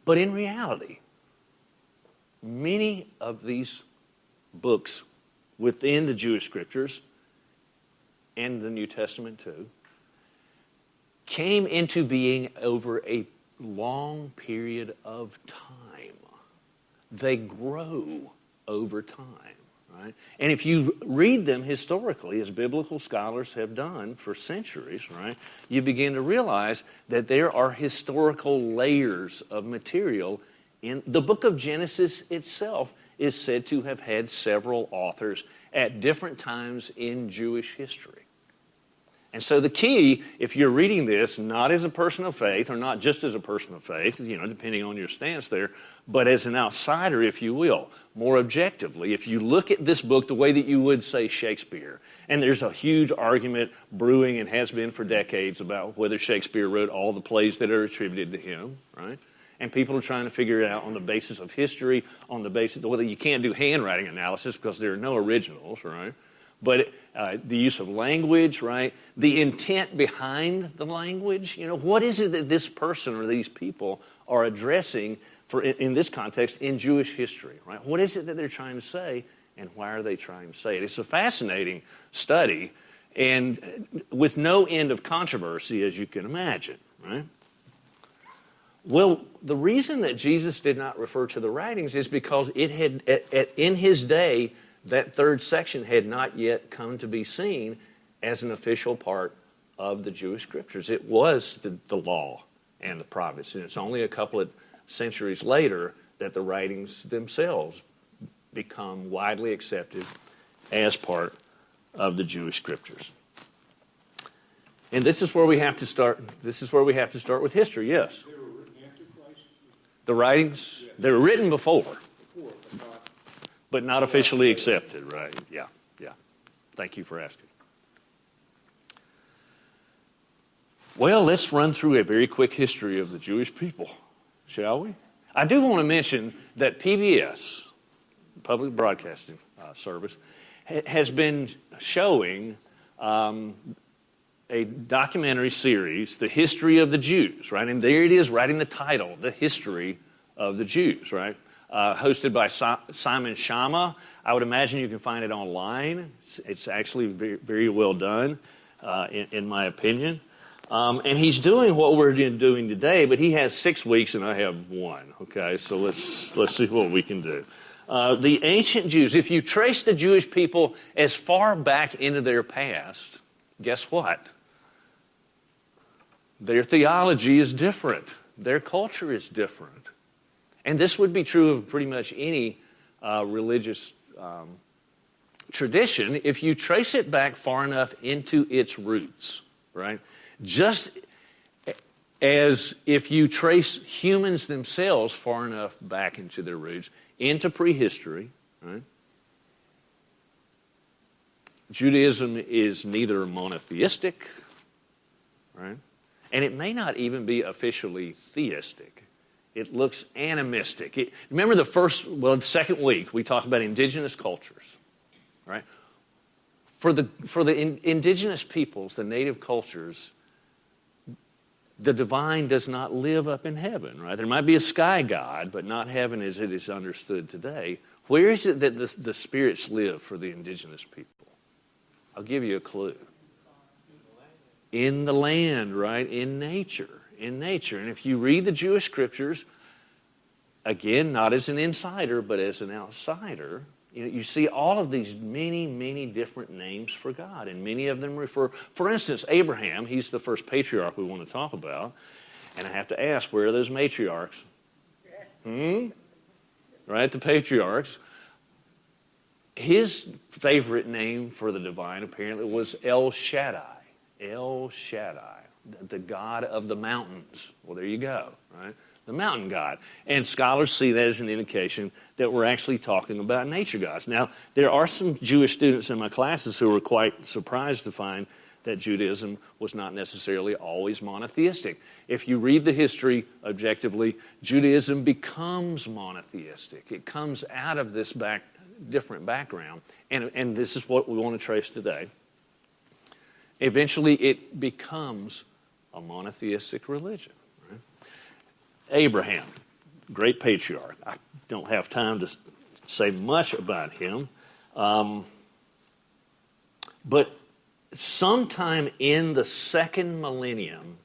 But in reality, many of these books within the Jewish scriptures, and the New Testament too, came into being over a long period of time. They grow over time, right? And if you read them historically, as biblical scholars have done for centuries, right, you begin to realize that there are historical layers of material. In the book of Genesis itself is said to have had several authors at different times in Jewish history. And so the key, if you're reading this, not as a person of faith, or not just as a person of faith, depending on your stance there, but as an outsider, if you will, more objectively, if you look at this book the way that you would say Shakespeare, and there's a huge argument brewing and has been for decades about whether Shakespeare wrote all the plays that are attributed to him, right? And people are trying to figure it out on the basis of history, on the basis of whether you can't do handwriting analysis because there are no originals, right? But the use of language, right? The intent behind the language. What is it that this person or these people are addressing in this context in Jewish history, right? What is it that they're trying to say, and why are they trying to say it? It's a fascinating study, and with no end of controversy, as you can imagine, right? Well, the reason that Jesus did not refer to the writings is because it had, in his day, that third section had not yet come to be seen as an official part of the Jewish scriptures. It was the law and the prophets, and it's only a couple of centuries later that the writings themselves become widely accepted as part of the Jewish scriptures. And this is where we have to start. This is where we have to start with history, yes. They were written after Christ? The writings, they were written before. But not officially accepted, right? Yeah. Thank you for asking. Well, let's run through a very quick history of the Jewish people, shall we? I do want to mention that PBS, Public Broadcasting Service, has been showing a documentary series, The History of the Jews, right? And there it is, right in the title, The History of the Jews, right? Hosted by Simon Schama. I would imagine you can find it online. It's actually very, very well done, in my opinion. And he's doing what we're doing today, but he has 6 weeks and I have 1. Okay, so let's see what we can do. The ancient Jews, if you trace the Jewish people as far back into their past, guess what? Their theology is different. Their culture is different. And this would be true of pretty much any religious tradition if you trace it back far enough into its roots, right? Just as if you trace humans themselves far enough back into their roots, into prehistory, right? Judaism is neither monotheistic, right? And it may not even be officially theistic. It looks animistic. Remember the second week, we talked about indigenous cultures, right? For the indigenous peoples, the native cultures, the divine does not live up in heaven, right? There might be a sky god, but not heaven as it is understood today. Where is it that the spirits live for the indigenous people? I'll give you a clue. In the land, right? In nature. And if you read the Jewish scriptures, again, not as an insider, but as an outsider, you see all of these many, many different names for God, and many of them refer, for instance, Abraham, he's the first patriarch we want to talk about, and I have to ask, where are those matriarchs? Right, the patriarchs. His favorite name for the divine apparently was El Shaddai. El Shaddai. The God of the mountains. Well, there you go, right? The mountain God. And scholars see that as an indication that we're actually talking about nature gods. Now, there are some Jewish students in my classes who were quite surprised to find that Judaism was not necessarily always monotheistic. If you read the history objectively, Judaism becomes monotheistic. It comes out of this different background. And this is what we want to trace today. Eventually, it becomes a monotheistic religion. Right? Abraham, great patriarch. I don't have time to say much about him. But sometime in the second millennium,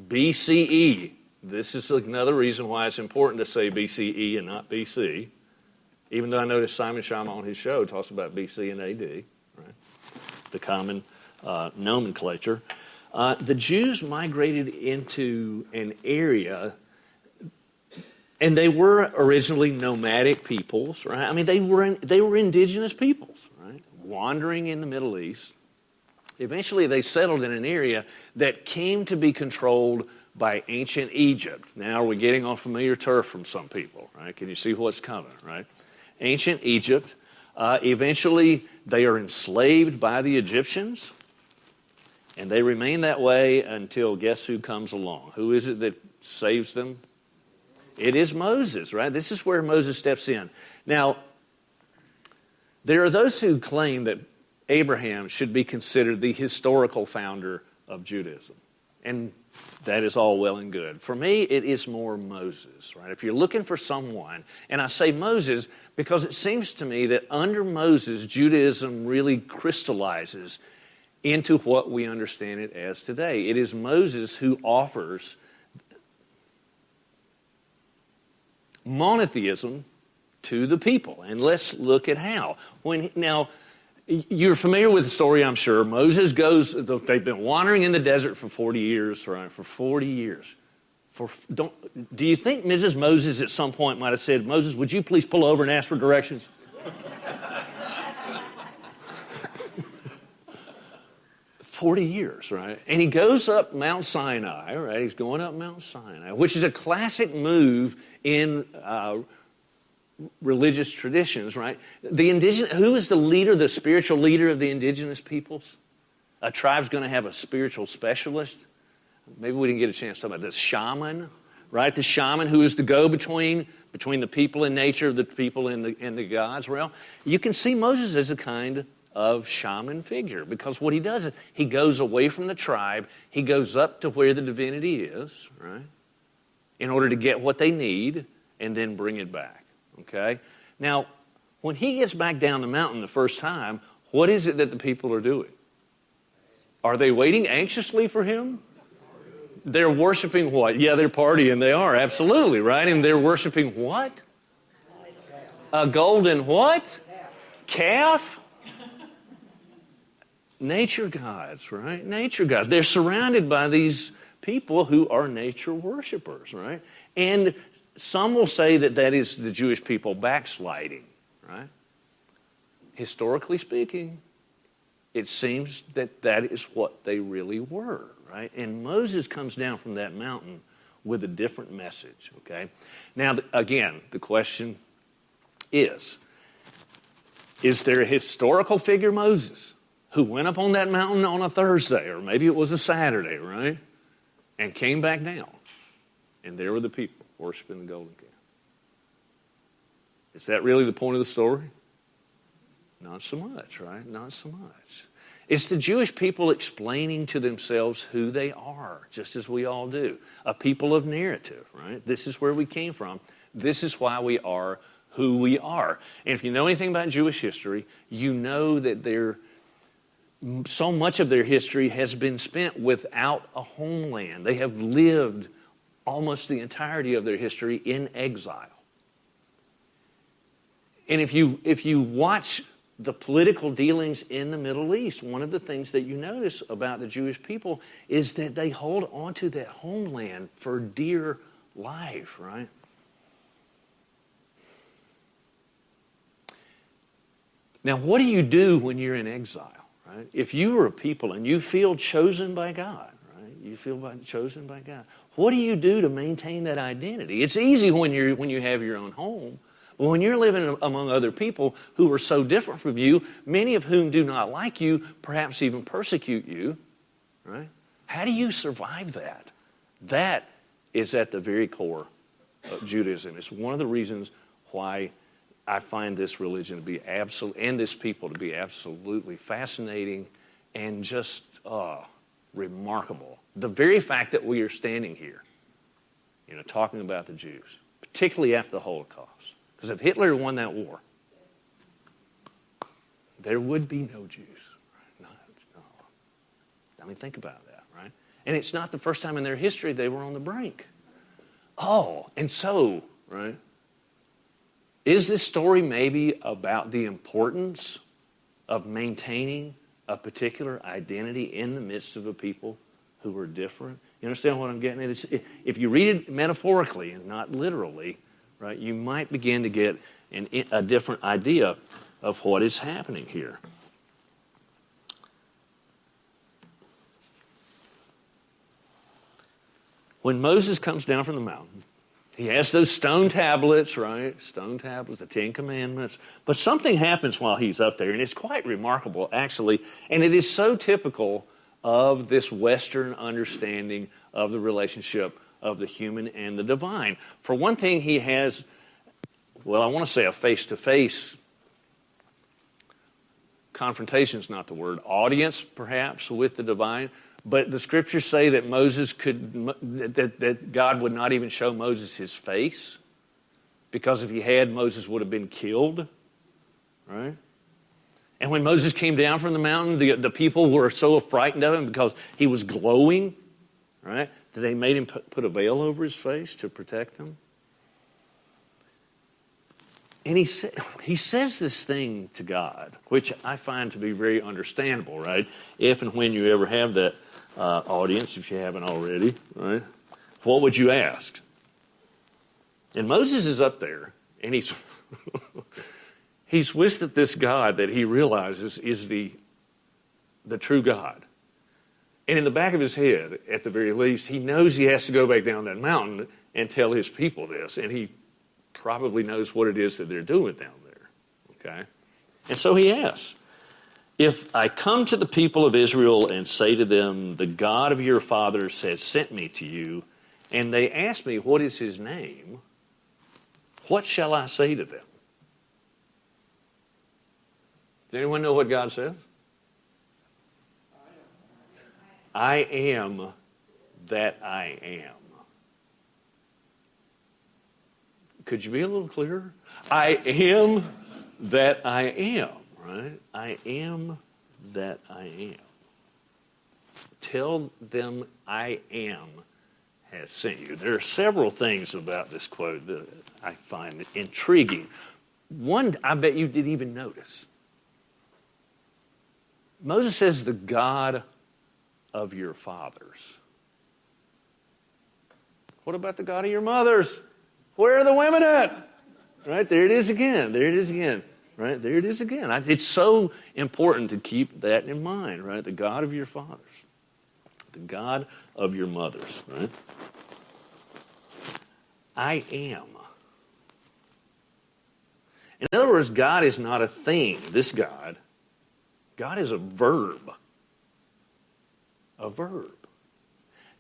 BCE, this is another reason why it's important to say BCE and not BC, even though I noticed Simon Schama on his show talks about BC and AD, right? The common nomenclature. The Jews migrated into an area, and they were originally nomadic peoples, right? I mean, they were indigenous peoples, right? Wandering in the Middle East. Eventually, they settled in an area that came to be controlled by ancient Egypt. Now we're getting on familiar turf from some people, right? Can you see what's coming, right? Ancient Egypt. Eventually, they are enslaved by the Egyptians, and they remain that way until guess who comes along? Who is it that saves them? It is Moses, right? This is where Moses steps in. Now, there are those who claim that Abraham should be considered the historical founder of Judaism. And that is all well and good. For me, it is more Moses, right? If you're looking for someone, and I say Moses because it seems to me that under Moses, Judaism really crystallizes into what we understand it as today. It is Moses who offers monotheism to the people. And let's look at how. Now, you're familiar with the story, I'm sure. Moses goes, they've been wandering in the desert for 40 years, right? For 40 years. Do you think Mrs. Moses at some point might have said, Moses, would you please pull over and ask for directions? 40 years, right? And he goes up Mount Sinai, right? He's going up Mount Sinai, which is a classic move in religious traditions, right? Who is the leader, the spiritual leader of the indigenous peoples? A tribe's going to have a spiritual specialist. Maybe we didn't get a chance to talk about this. Shaman, right? The shaman who is the go-between between the people and nature, the people and the gods. Well, you can see Moses as a kind of shaman figure because what he does is he goes away from the tribe. He goes up to where the divinity is, right? In order to get what they need and then bring it back. Okay? Now, when he gets back down the mountain the first time, what is it that the people are doing? Are they waiting anxiously for him? They're worshiping what? Yeah, they're partying. They are, absolutely, right? And they're worshiping what? A golden what? Calf? Nature gods, right? Nature gods. They're surrounded by these people who are nature worshipers, right? And some will say that that is the Jewish people backsliding, right? Historically speaking, it seems that that is what they really were, right? And Moses comes down from that mountain with a different message, okay? Now, again, the question is there a historical figure, Moses, who went up on that mountain on a Thursday, or maybe it was a Saturday, right? And came back down, and there were the people worshiping the golden calf. Is that really the point of the story? Not so much, right? Not so much. It's the Jewish people explaining to themselves who they are, just as we all do. A people of narrative, right? This is where we came from. This is why we are who we are. And if you know anything about Jewish history, you know that so much of their history has been spent without a homeland. They have lived almost the entirety of their history in exile. And if you watch the political dealings in the Middle East, one of the things that you notice about the Jewish people is that they hold on to that homeland for dear life, right? Now, what do you do when you're in exile, right? If you are a people and you feel chosen by God, right? You feel chosen by God. What do you do to maintain that identity? It's easy when you have your own home. But when you're living among other people who are so different from you, many of whom do not like you, perhaps even persecute you, right? How do you survive that? That is at the very core of Judaism. It's one of the reasons why I find this religion to be and this people to be absolutely fascinating and just remarkable. The very fact that we are standing here, talking about the Jews, particularly after the Holocaust. Because if Hitler won that war, there would be no Jews. No. I mean, think about that, right? And it's not the first time in their history they were on the brink. Oh, and so, right, is this story maybe about the importance of maintaining a particular identity in the midst of a people who are different? You understand what I'm getting at? If you read it metaphorically and not literally, right, you might begin to get a different idea of what is happening here. When Moses comes down from the mountain, he has those stone tablets, right? Stone tablets, the Ten Commandments. But something happens while he's up there, and it's quite remarkable, actually. And it is so typical of this Western understanding of the relationship of the human and the divine. For one thing, he has, well, I want to say a face-to-face confrontation is not the word, audience, perhaps, with the divine. But the scriptures say that that God would not even show Moses his face, because if he had, Moses would have been killed, right? And when Moses came down from the mountain, the people were so frightened of him because he was glowing, right, that they made him put a veil over his face to protect them. And he says this thing to God, which I find to be very understandable, right? If and when you ever have that audience, if you haven't already, right? What would you ask? And Moses is up there, and he's with this God that he realizes is the true God. And in the back of his head, at the very least, he knows he has to go back down that mountain and tell his people this, and he probably knows what it is that they're doing down there, okay? And so he asks, if I come to the people of Israel and say to them, the God of your fathers has sent me to you, and they ask me, what is his name? What shall I say to them? Does anyone know what God says? I am that I am. Could you be a little clearer? I am that I am, right? I am that I am. Tell them I am has sent you. There are several things about this quote that I find intriguing. One, I bet you didn't even notice. Moses says, the God of your fathers. What about the God of your mothers? Where are the women at? Right, there it is again. There it is again. Right, there it is again. It's so important to keep that in mind, right? The God of your fathers. The God of your mothers, right? I am. In other words, God is not a thing. This God is a verb. A verb.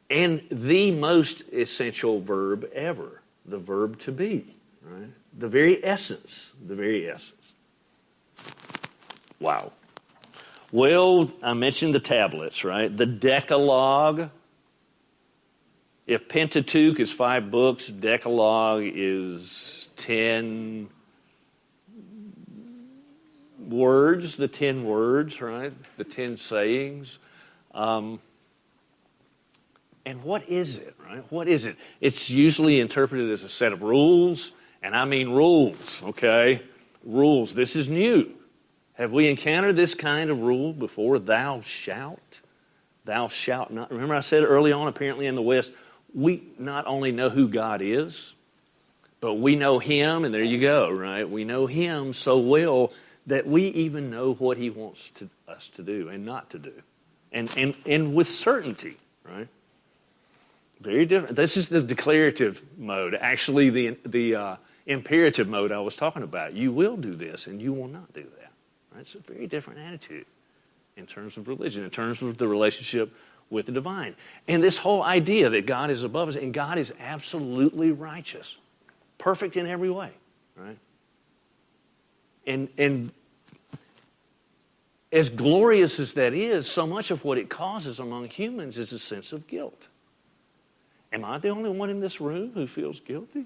And the most essential verb ever. The verb to be, right? The very essence. The very essence. Wow. Well, I mentioned the tablets, right? The Decalogue. If Pentateuch is 5 books, Decalogue is 10 words, the 10 words, right? The 10 sayings. And what is it, right? What is it? It's usually interpreted as a set of rules, and I mean rules, okay? Rules. This is new. Have we encountered this kind of rule before? Thou shalt not. Remember I said early on, apparently in the West, we not only know who God is, but we know him, and there you go, right? We know him so well that we even know what he wants us to do and not to do. And with certainty, right? Very different. This is the declarative mode. Actually, the imperative mode I was talking about. You will do this, and you will not do that. Right? It's a very different attitude in terms of religion, in terms of the relationship with the divine. And this whole idea that God is above us, and God is absolutely righteous, perfect in every way, right? And as glorious as that is, so much of what it causes among humans is a sense of guilt. Am I the only one in this room who feels guilty?